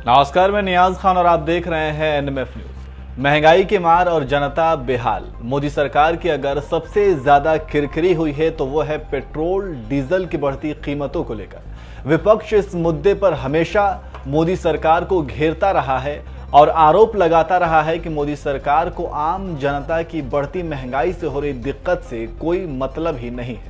नमस्कार, मैं नियाज खान और आप देख रहे हैं एनएमएफ न्यूज। महंगाई की मार और जनता बेहाल। मोदी सरकार की अगर सबसे ज्यादा किरकिरी हुई है तो वो है पेट्रोल डीजल की बढ़ती कीमतों को लेकर। विपक्ष इस मुद्दे पर हमेशा मोदी सरकार को घेरता रहा है और आरोप लगाता रहा है कि मोदी सरकार को आम जनता की बढ़ती महंगाई से हो रही दिक्कत से कोई मतलब ही नहीं है।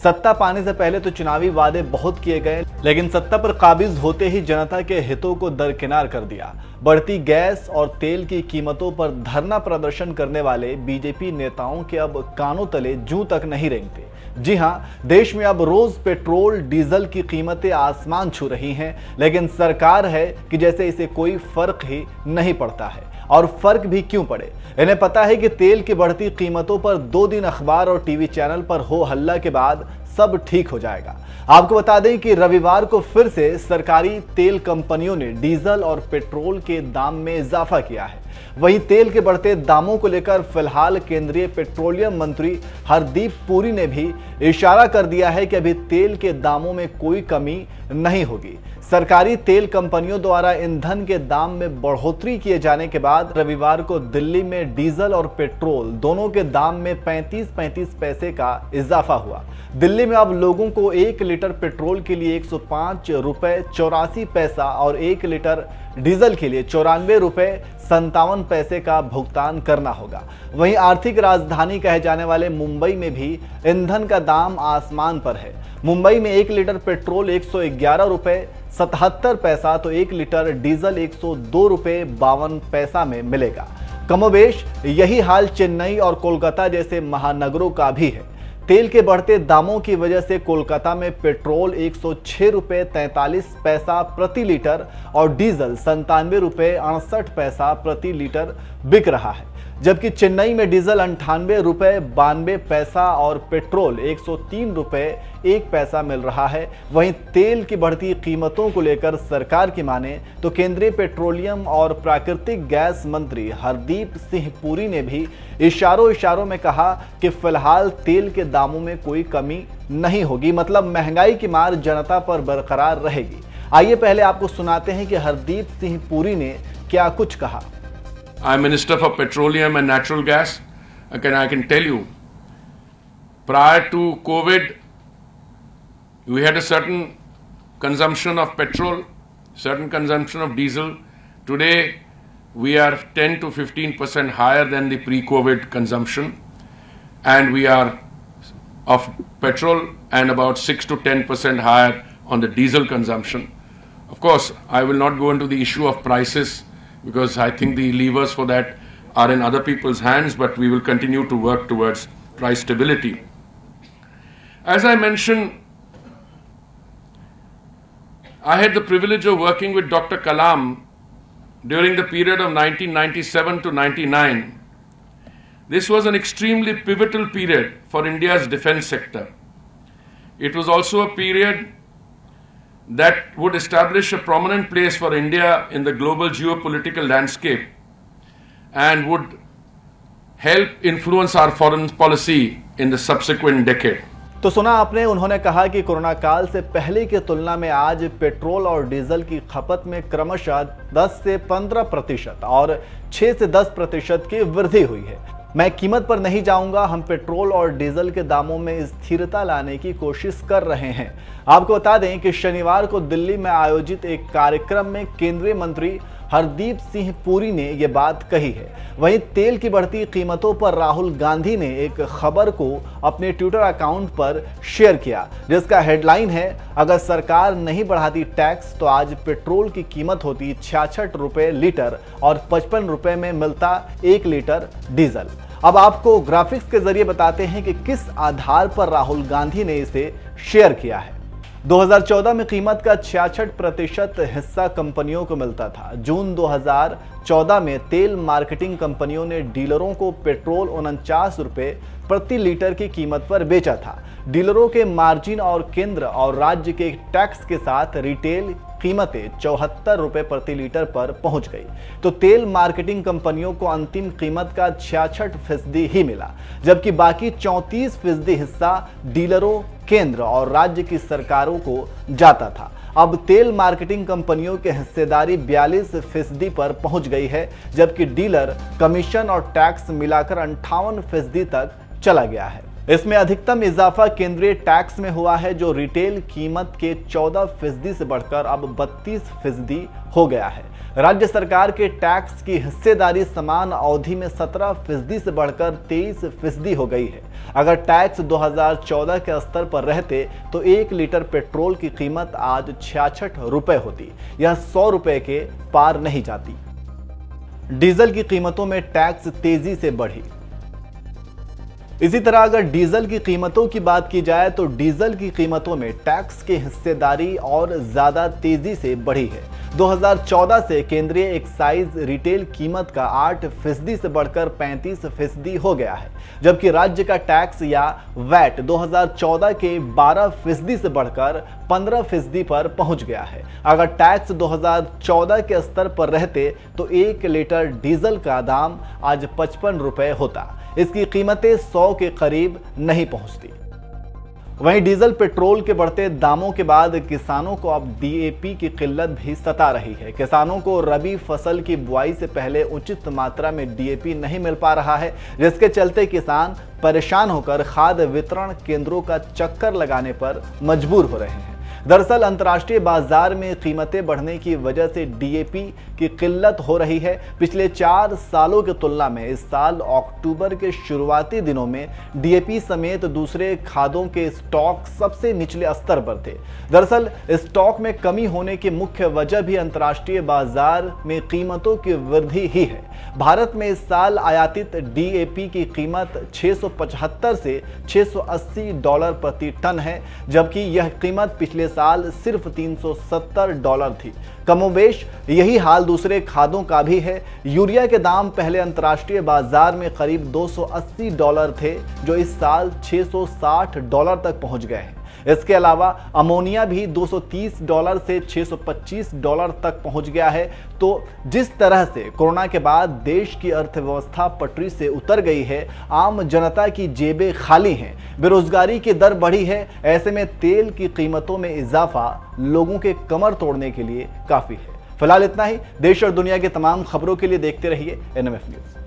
सत्ता पाने से पहले तो चुनावी वादे बहुत किए गए, लेकिन सत्ता पर काबिज होते ही जनता के हितों को दरकिनार कर दिया। बढ़ती गैस और तेल की कीमतों पर धरना प्रदर्शन करने वाले बीजेपी नेताओं के अब कानों तले जूं तक नहीं रेंगते। जी हां, देश में अब रोज पेट्रोल डीजल की कीमतें आसमान छू रही हैं, लेकिन सरकार है कि जैसे इसे कोई फर्क ही नहीं पड़ता है। और फर्क भी क्यों पड़े? इन्हें पता है कि तेल की बढ़ती कीमतों पर 2 दिन अखबार और टीवी चैनल पर हो हल्ला के बाद सब ठीक हो जाएगा। आपको बता दें कि रविवार को फिर से सरकारी तेल कंपनियों ने डीजल और पेट्रोल के दाम में इजाफा किया है। वहीं तेल के बढ़ते दामों को लेकर फिलहाल केंद्रीय पेट्रोलियम मंत्री हरदीप पुरी ने भी इशारा कर दिया है कि अभी तेल के दामों में कोई कमी नहीं होगी। सरकारी तेल कंपनियों द्वारा ईंधन के दाम में बढ़ोतरी किए जाने के बाद रविवार को दिल्ली में डीजल और पेट्रोल दोनों के दाम में 35-35 पैसे का इजाफा हुआ। दिल्ली में अब लोगों को 1 लीटर पेट्रोल के लिए 105 रुपए 84 पैसा और 1 लीटर डीजल के लिए 94 रुपए 57 पैसे का भुगतान करना होगा। वहीं आर्थिक राजधानी कहे जाने वाले मुंबई में भी ईंधन का दाम आसमान पर है। मुंबई में 1 लीटर पेट्रोल 111 रुपए 77 पैसा तो 1 लीटर डीजल 102 रुपए 52 पैसा में मिलेगा। कमोबेश यही हाल चेन्नई और कोलकाता जैसे महानगरों का भी है। तेल के बढ़ते दामों की वजह से कोलकाता में पेट्रोल 106 रुपए 43 पैसा प्रति लीटर और डीजल 97 रुपए 68 पैसा प्रति लीटर बिक रहा है, जबकि चेन्नई में डीजल 98 रुपए 92 पैसा और पेट्रोल 103 रुपए 1 पैसा मिल रहा है। वहीं तेल की बढ़ती कीमतों को लेकर सरकार की माने तो केंद्रीय पेट्रोलियम और प्राकृतिक गैस मंत्री हरदीप सिंह पुरी ने भी इशारों में कहा कि फिलहाल तेल के दामों में कोई कमी नहीं होगी, मतलब महंगाई की मार जनता पर बरकरार रहेगी। आइए पहले आपको सुनाते हैं कि हरदीप सिंह पुरी ने क्या कुछ कहा। I'm Minister for Petroleum and Natural Gas. I can tell you, prior to COVID, we had a certain consumption of petrol, certain consumption of diesel. Today, we are 10 to 15% higher than the pre-COVID consumption, and we are of petrol and about 6 to 10% higher on the diesel consumption. Of course, I will not go into the issue of prices, because I think the levers for that are in other people's hands, but we will continue to work towards price stability. As I mentioned, I had the privilege of working with Dr. Kalam during the period of 1997 to 99. This was an extremely pivotal period for India's defense sector. It was also a period that would establish a prominent place for India in the global geopolitical landscape and would help influence our foreign policy in the subsequent decade. तो सुना आपने, उन्होंने कहा कि corona काल से पहले की तुलना में आज पेट्रोल और डीजल की खपत में क्रमशः 10 से 15% और 6 से 10% की वृद्धि हुई है। मैं कीमत पर नहीं जाऊंगा, हम पेट्रोल और डीजल के दामों में स्थिरता लाने की कोशिश कर रहे हैं। आपको बता दें कि शनिवार को दिल्ली में आयोजित एक कार्यक्रम में केंद्रीय मंत्री हरदीप सिंह पुरी ने यह बात कही है। वहीं तेल की बढ़ती कीमतों पर राहुल गांधी ने एक खबर को अपने ट्विटर अकाउंट पर शेयर किया, जिसका हेडलाइन है, अगर सरकार नहीं बढ़ाती टैक्स तो आज पेट्रोल की कीमत होती 66 रुपए लीटर और 55 रुपए में मिलता 1 लीटर डीजल। अब आपको ग्राफिक्स के जरिए बताते हैं कि किस आधार पर राहुल गांधी ने इसे शेयर किया है। 2014 में कीमत का 66% हिस्सा कंपनियों को मिलता था। जून 2014 में तेल मार्केटिंग कंपनियों ने डीलरों को पेट्रोल 49 रुपए प्रति लीटर की कीमत पर बेचा था। डीलरों के मार्जिन और केंद्र और राज्य के टैक्स के साथ रिटेल कीमतें 74 रुपए प्रति लीटर पर पहुंच गई। तो तेल मार्केटिंग कंपनियों को अंतिम कीमत का 66% ही मिला, जबकि बाकी 34% हिस्सा डीलरों, केंद्र और राज्य की सरकारों को जाता था। अब तेल मार्केटिंग कंपनियों की हिस्सेदारी 42% पर पहुंच गई है, जबकि डीलर कमीशन और टैक्स मिलाकर 58% तक चला गया है। इसमें अधिकतम इजाफा केंद्रीय टैक्स में हुआ है, जो रिटेल कीमत के 14% से बढ़कर अब 32% हो गया है। राज्य सरकार के टैक्स की हिस्सेदारी समान अवधि में 17% से बढ़कर 23% हो गई है। अगर टैक्स 2014 के स्तर पर रहते तो 1 लीटर पेट्रोल की कीमत आज 66 रुपए होती, यह 100 रुपए के पार नहीं जाती। डीजल की कीमतों में टैक्स तेजी से बढ़ी। इसी तरह अगर डीजल की कीमतों की बात की जाए तो डीजल की कीमतों में टैक्स की हिस्सेदारी और ज्यादा तेजी से बढ़ी है। 2014 से केंद्रीय एक्साइज रिटेल कीमत का 8% से बढ़कर 35% हो गया है, जबकि राज्य का टैक्स या वैट 2014 के 12% से बढ़कर 15% पर पहुंच गया है। अगर टैक्स 2014 के स्तर पर रहते तो 1 लीटर डीजल का दाम आज 55 रुपए होता। इसकी कीमतें 100 के करीब नहीं पहुंचती। वहीं डीजल पेट्रोल के बढ़ते दामों के बाद किसानों को अब डीएपी की किल्लत भी सता रही है। किसानों को रबी फसल की बुआई से पहले उचित मात्रा में डीएपी नहीं मिल पा रहा है, जिसके चलते किसान परेशान होकर खाद्य वितरण केंद्रों का चक्कर लगाने पर मजबूर हो रहे हैं। दरअसल अंतर्राष्ट्रीय बाजार में कीमतें बढ़ने की वजह से डीएपी की किल्लत हो रही है। पिछले 4 सालों की तुलना में इस साल अक्टूबर के शुरुआती दिनों में डीएपी समेत दूसरे खादों के स्टॉक सबसे निचले स्तर पर थे। दरअसल स्टॉक में कमी होने की मुख्य वजह भी अंतर्राष्ट्रीय बाजार में कीमतों की वृद्धि ही है। भारत में इस साल आयातित डीएपी की कीमत 675 से $680 प्रति टन है, जबकि यह कीमत पिछले साल सिर्फ $370 थी। कमोबेश यही हाल दूसरे खादों का भी है। यूरिया के दाम पहले अंतर्राष्ट्रीय बाजार में करीब $280 थे, जो इस साल $660 तक पहुंच गए हैं। इसके अलावा अमोनिया भी $230 से $625 तक पहुंच गया है। तो जिस तरह से कोरोना के बाद देश की अर्थव्यवस्था पटरी से उतर गई है, आम जनता की जेबें खाली हैं, बेरोजगारी की दर बढ़ी है, ऐसे में तेल की कीमतों में इजाफा लोगों के कमर तोड़ने के लिए काफी है। फिलहाल इतना ही। देश और दुनिया की तमाम खबरों के लिए देखते रहिए NMF न्यूज।